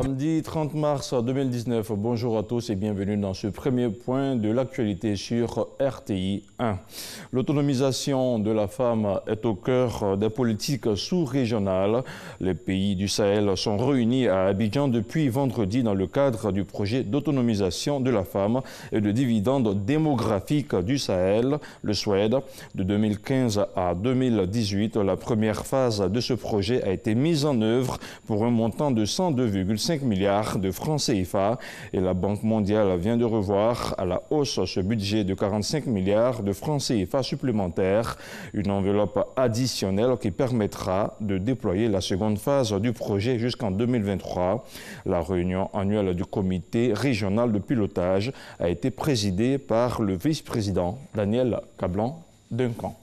Samedi 30 mars 2019, bonjour à tous et bienvenue dans ce premier point de l'actualité sur RTI 1. L'autonomisation de la femme est au cœur des politiques sous-régionales. Les pays du Sahel sont réunis à Abidjan depuis vendredi dans le cadre du projet d'autonomisation de la femme et de dividendes démographiques du Sahel, le SWED. De 2015 à 2018, la première phase de ce projet a été mise en œuvre pour un montant de 102,5 milliards de francs CFA et la Banque mondiale vient de revoir à la hausse ce budget de 45 milliards de francs CFA supplémentaires, une enveloppe additionnelle qui permettra de déployer la seconde phase du projet jusqu'en 2023. La réunion annuelle du comité régional de pilotage a été présidée par le vice-président Daniel Kablan-Duncan.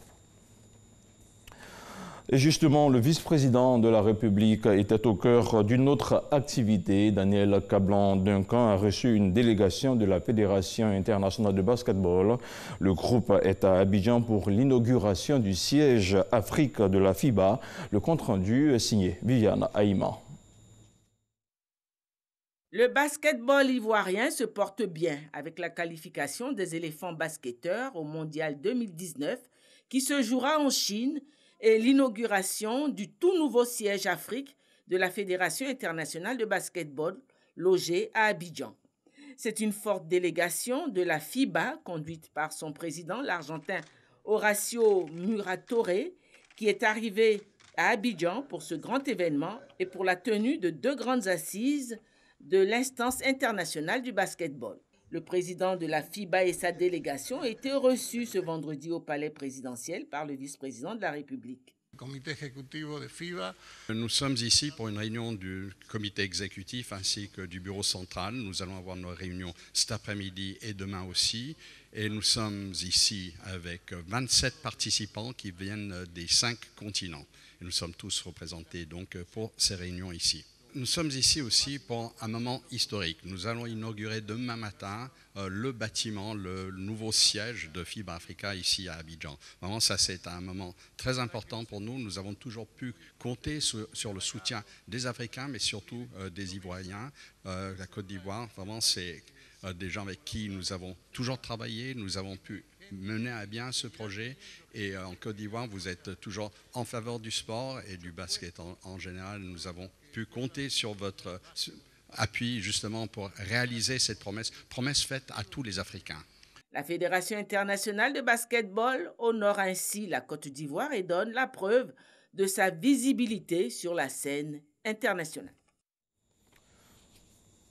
Et justement, le vice-président de la République était au cœur d'une autre activité. Daniel Kablan-Duncan a reçu une délégation de la Fédération internationale de basketball. Le groupe est à Abidjan pour l'inauguration du siège Afrique de la FIBA. Le compte-rendu est signé Viviane Haïma. Le basketball ivoirien se porte bien avec la qualification des éléphants basketteurs au Mondial 2019 qui se jouera en Chine et l'inauguration du tout nouveau siège Afrique de la Fédération internationale de basketball logé à Abidjan. C'est une forte délégation de la FIBA conduite par son président, l'Argentin Horacio Muratore, qui est arrivé à Abidjan pour ce grand événement et pour la tenue de 2 grandes assises de l'instance internationale du basketball. Le président de la FIBA et sa délégation ont été reçus ce vendredi au palais présidentiel par le vice-président de la République. Nous sommes ici pour une réunion du comité exécutif ainsi que du bureau central. Nous allons avoir nos réunions cet après-midi et demain aussi. Et nous sommes ici avec 27 participants qui viennent des 5 continents. Et nous sommes tous représentés donc pour ces réunions ici. Nous sommes ici aussi pour un moment historique. Nous allons inaugurer demain matin le bâtiment, le nouveau siège de FIBA Africa ici à Abidjan. Vraiment, ça c'est un moment très important pour nous. Nous avons toujours pu compter sur le soutien des Africains, mais surtout des Ivoiriens. La Côte d'Ivoire, vraiment, c'est des gens avec qui nous avons toujours travaillé. Nous avons pu mener à bien ce projet. Et en Côte d'Ivoire, vous êtes toujours en faveur du sport et du basket en général. Nous avons pu compter sur votre appui justement pour réaliser cette promesse faite à tous les Africains. La Fédération internationale de basketball honore ainsi la Côte d'Ivoire et donne la preuve de sa visibilité sur la scène internationale.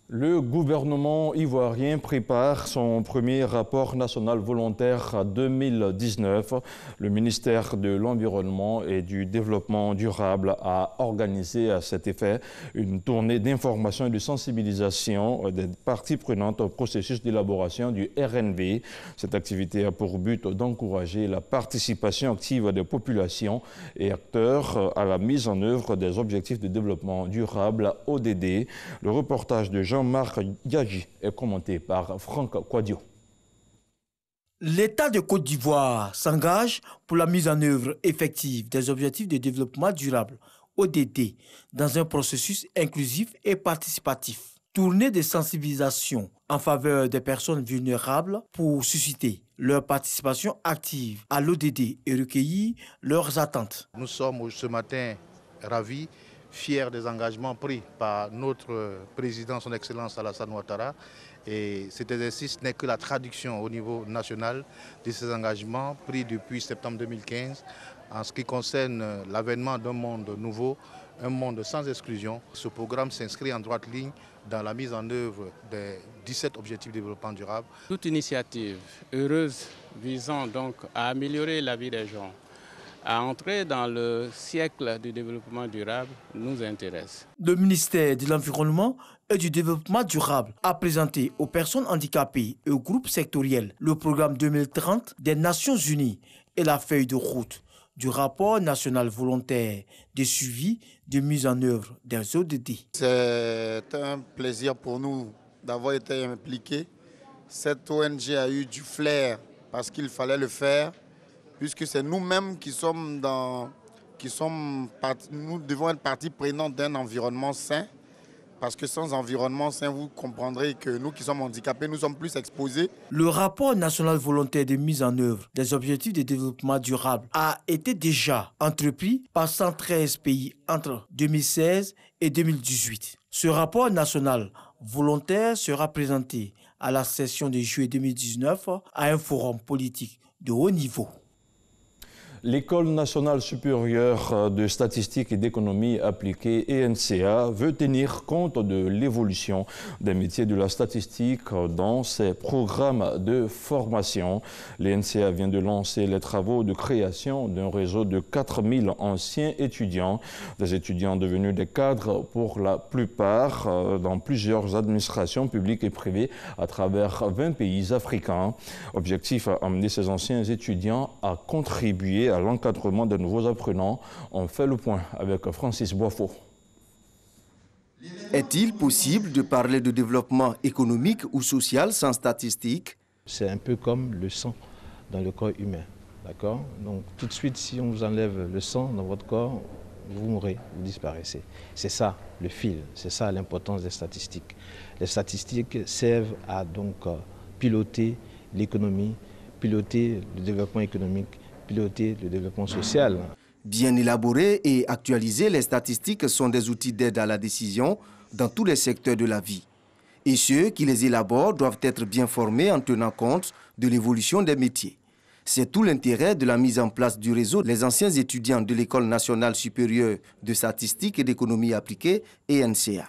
Le gouvernement ivoirien prépare son premier rapport national volontaire 2019. Le ministère de l'Environnement et du Développement durable a organisé à cet effet une tournée d'information et de sensibilisation des parties prenantes au processus d'élaboration du RNV. Cette activité a pour but d'encourager la participation active des populations et acteurs à la mise en œuvre des objectifs de développement durable ODD. Le reportage de Jean-Marc Yagi est commenté par Franck Quadio. L'État de Côte d'Ivoire s'engage pour la mise en œuvre effective des objectifs de développement durable, ODD, dans un processus inclusif et participatif. Tournée de sensibilisation en faveur des personnes vulnérables pour susciter leur participation active à l'ODD et recueillir leurs attentes. Nous sommes ce matin ravis, fiers des engagements pris par notre président, son Excellence Alassane Ouattara. Et cet exercice n'est que la traduction au niveau national de ces engagements pris depuis septembre 2015 en ce qui concerne l'avènement d'un monde nouveau, un monde sans exclusion. Ce programme s'inscrit en droite ligne dans la mise en œuvre des 17 objectifs de développement durable. Toute initiative heureuse visant donc à améliorer la vie des gens, à entrer dans le siècle du développement durable nous intéresse. Le ministère de l'Environnement et du Développement durable a présenté aux personnes handicapées et aux groupes sectoriels le programme 2030 des Nations Unies et la feuille de route du rapport national volontaire de suivi de mise en œuvre des ODD. C'est un plaisir pour nous d'avoir été impliqués. Cette ONG a eu du flair parce qu'il fallait le faire, puisque c'est nous-mêmes nous devons être partie prenante d'un environnement sain. Parce que sans environnement sain, vous comprendrez que nous qui sommes handicapés, nous sommes plus exposés. Le rapport national volontaire de mise en œuvre des objectifs de développement durable a été déjà entrepris par 113 pays entre 2016 et 2018. Ce rapport national volontaire sera présenté à la session de juillet 2019 à un forum politique de haut niveau. L'École nationale supérieure de statistique et d'économie appliquée, ENCA, veut tenir compte de l'évolution des métiers de la statistique dans ses programmes de formation. L'ENCA vient de lancer les travaux de création d'un réseau de 4000 anciens étudiants, des étudiants devenus des cadres pour la plupart dans plusieurs administrations publiques et privées à travers 20 pays africains. Objectif, amener ces anciens étudiants à contribuer à l'encadrement des nouveaux apprenants. On fait le point avec Francis Boifo. Est-il possible de parler de développement économique ou social sans statistiques? C'est un peu comme le sang dans le corps humain, d'accord? Donc tout de suite, si on vous enlève le sang dans votre corps, vous mourrez, vous disparaissez. C'est ça le fil, c'est ça l'importance des statistiques. Les statistiques servent à donc piloter l'économie, piloter le développement économique, piloter le développement social. Bien élaborer et actualiser les statistiques sont des outils d'aide à la décision dans tous les secteurs de la vie. Et ceux qui les élaborent doivent être bien formés en tenant compte de l'évolution des métiers. C'est tout l'intérêt de la mise en place du réseau des anciens étudiants de l'École nationale supérieure de statistique et d'économie appliquée, ENCA.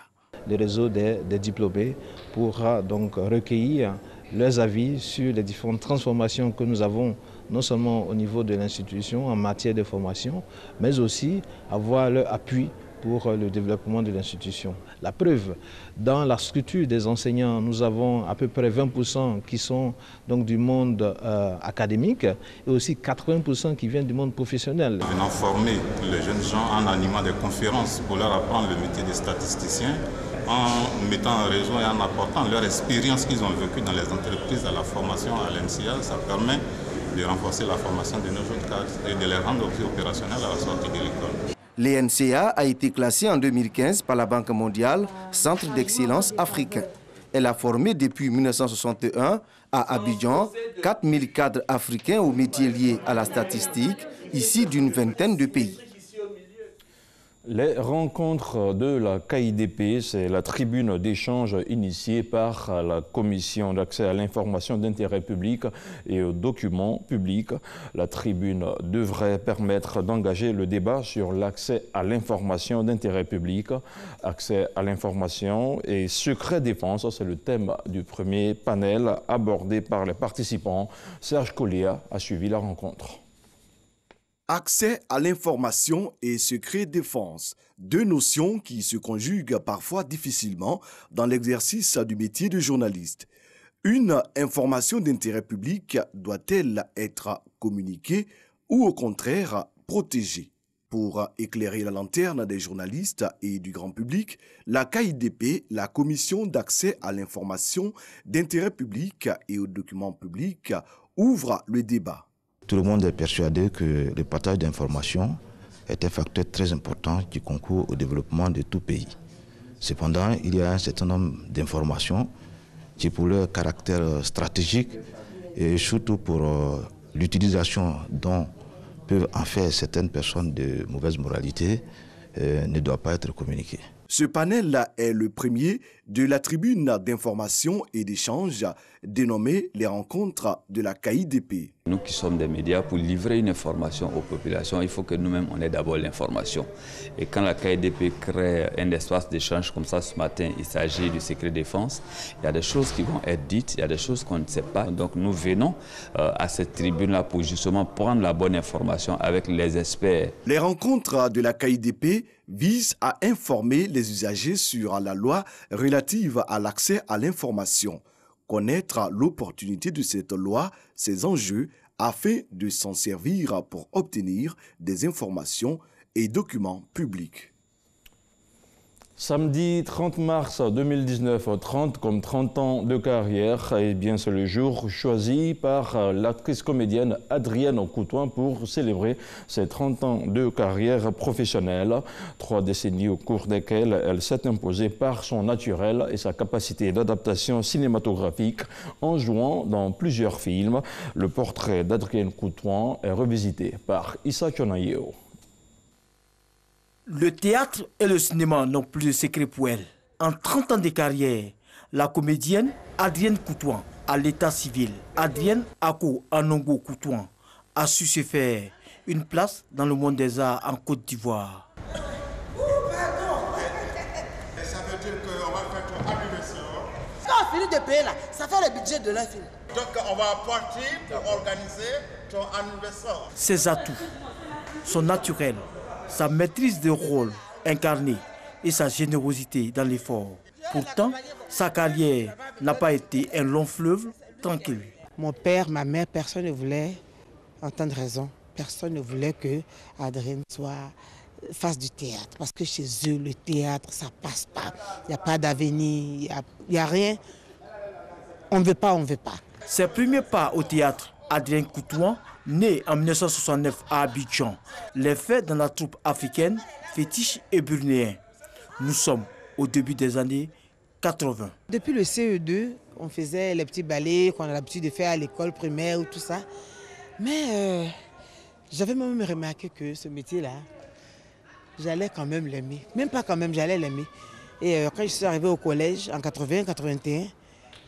Le réseau des diplômés pourra donc recueillir leurs avis sur les différentes transformations que nous avons non seulement au niveau de l'institution en matière de formation, mais aussi avoir leur appui pour le développement de l'institution. La preuve, dans la structure des enseignants, nous avons à peu près 20% qui sont donc du monde académique et aussi 80% qui viennent du monde professionnel. Venant former les jeunes gens en animant des conférences pour leur apprendre le métier de statisticien, en mettant en réseau et en apportant leur expérience qu'ils ont vécue dans les entreprises à la formation à l'ENCA, ça permet de renforcer la formation de nos jeunes cadres et de les rendre aussi opérationnels à la sortie de l'école. L'ENCA a été classée en 2015 par la Banque mondiale Centre d'excellence africain. Elle a formé depuis 1961 à Abidjan 4000 cadres africains aux métiers liés à la statistique, issus d'une vingtaine de pays. Les rencontres de la KIDP, c'est la tribune d'échange initiée par la Commission d'accès à l'information d'intérêt public et aux documents publics. La tribune devrait permettre d'engager le débat sur l'accès à l'information d'intérêt public, accès à l'information et secret défense. C'est le thème du premier panel abordé par les participants. Serge Collia a suivi la rencontre. Accès à l'information et secret défense, deux notions qui se conjuguent parfois difficilement dans l'exercice du métier de journaliste. Une information d'intérêt public doit-elle être communiquée ou au contraire protégée? Pour éclairer la lanterne des journalistes et du grand public, la KIDP, la Commission d'accès à l'information d'intérêt public et aux documents publics, ouvre le débat. Tout le monde est persuadé que le partage d'informations est un facteur très important qui concourt au développement de tout pays. Cependant, il y a un certain nombre d'informations qui, pour leur caractère stratégique et surtout pour l'utilisation dont peuvent en faire certaines personnes de mauvaise moralité, ne doivent pas être communiquées. Ce panel est le premier de la tribune d'information et d'échange dénommée les rencontres de la KIDP. Nous qui sommes des médias, pour livrer une information aux populations, il faut que nous-mêmes on ait d'abord l'information. Et quand la KIDP crée un espace d'échange comme ça ce matin, il s'agit du secret défense, il y a des choses qui vont être dites, il y a des choses qu'on ne sait pas. Donc nous venons à cette tribune-là pour justement prendre la bonne information avec les experts. Les rencontres de la KIDP visent à informer les usagers sur la loi relative à l'accès à l'information, connaître l'opportunité de cette loi, ses enjeux, afin de s'en servir pour obtenir des informations et documents publics. Samedi 30 mars 2019, 30 comme 30 ans de carrière, eh bien c'est le jour choisi par l'actrice comédienne Adrienne Coutouin pour célébrer ses 30 ans de carrière professionnelle. 3 décennies au cours desquelles elle s'est imposée par son naturel et sa capacité d'adaptation cinématographique en jouant dans plusieurs films. Le portrait d'Adrienne Coutouin est revisité par Issa Chonayeo. Le théâtre et le cinéma n'ont plus de secret pour elle. En 30 ans de carrière, la comédienne Adrienne Coutouin, à l'état civil, Adrienne Ako Anongo Coutouin, a su se faire une place dans le monde des arts en Côte d'Ivoire. Ça veut dire qu'on va faire ton anniversaire. Quand on finit de payer là, ça fait le budget de leur film. Donc on va partir pour organiser ton anniversaire. Ses atouts, son naturel, sa maîtrise de rôle incarné et sa générosité dans l'effort. Pourtant, sa carrière n'a pas été un long fleuve tranquille. Mon père, ma mère, personne ne voulait entendre raison. Personne ne voulait que Adrienne fasse du théâtre. Parce que chez eux, le théâtre, ça passe pas. Il n'y a pas d'avenir, il n'y a rien. On ne veut pas, on ne veut pas. Ses premiers pas au théâtre, Adrienne Coutouin, né en 1969 à Abidjan, les fait dans la troupe africaine Fétiche et Burnéen. Nous sommes au début des années 80. Depuis le CE2, on faisait les petits ballets qu'on a l'habitude de faire à l'école primaire ou tout ça. Mais j'avais même remarqué que ce métier-là, j'allais quand même l'aimer. Même pas quand même, j'allais l'aimer. Et quand je suis arrivé au collège en 80-81,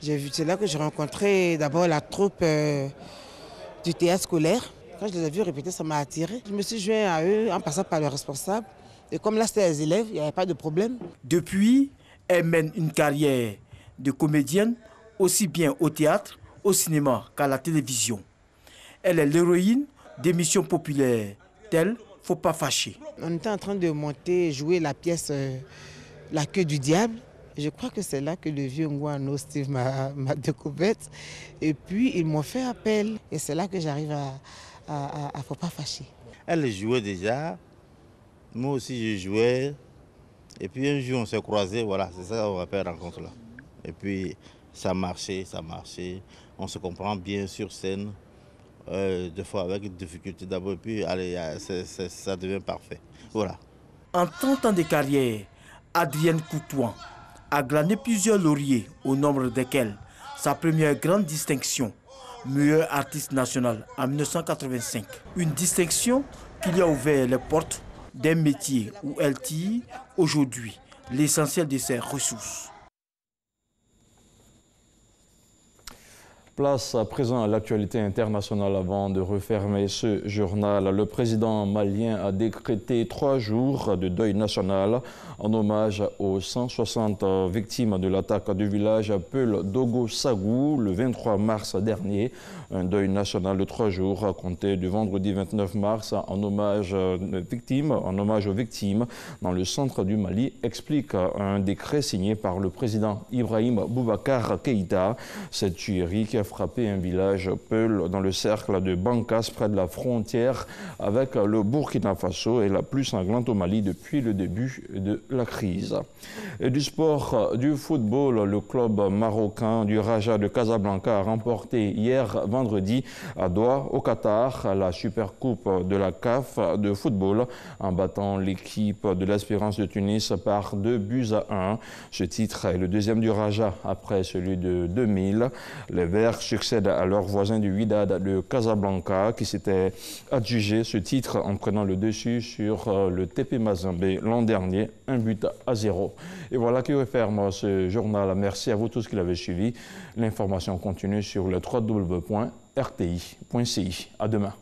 c'est là que j'ai rencontré d'abord la troupe du théâtre scolaire. Quand je les ai vus répéter, ça m'a attiré. Je me suis joint à eux en passant par le responsable. Et comme là, c'était les élèves, il n'y avait pas de problème. Depuis, elle mène une carrière de comédienne aussi bien au théâtre, au cinéma qu'à la télévision. Elle est l'héroïne d'émissions populaires telles « Faut pas fâcher ». On était en train de monter, jouer la pièce La queue du diable. Je crois que c'est là que le vieux Ngouano Steve m'a découverte. Et puis, ils m'ont fait appel. Et c'est là que j'arrive à Faut pas fâcher. Elle jouait déjà. Moi aussi, je jouais. Et puis, un jour, on s'est croisés. Voilà, c'est ça qu'on appelle rencontre là. Et puis, ça marchait. On se comprend bien sur scène. Des fois, avec une difficulté d'abord. Et puis, allez, ça devient parfait. Voilà. En 30 ans de carrière, Adrienne Coutouin a glané plusieurs lauriers, au nombre desquels sa première grande distinction, meilleur artiste national en 1985. Une distinction qui lui a ouvert les portes d'un métier où elle tire aujourd'hui l'essentiel de ses ressources. Place à présent à l'actualité internationale avant de refermer ce journal. Le président malien a décrété 3 jours de deuil national en hommage aux 160 victimes de l'attaque du village Peul Dogo Sagou le 23 mars dernier. Un deuil national de 3 jours à compter du vendredi 29 mars en hommage aux victimes dans le centre du Mali, explique un décret signé par le président Ibrahim Boubacar Keïta. Cette tuerie qui a frappé un village Peul dans le cercle de Bankas près de la frontière avec le Burkina Faso est la plus sanglante au Mali depuis le début de la crise. Et du sport, du football, le club marocain du Raja de Casablanca a remporté hier vendredi à Doha au Qatar la Supercoupe de la CAF de football en battant l'équipe de l'Espérance de Tunis par 2-1. Ce titre est le deuxième du Raja après celui de 2000. Les Verts succèdent à leur voisin du Wydad de Casablanca qui s'était adjugé ce titre en prenant le dessus sur le TP Mazembe l'an dernier, 1-0. Et voilà qui referme ce journal. Merci à vous tous qui l'avez suivi. L'information continue sur le www.rti.ci. À demain.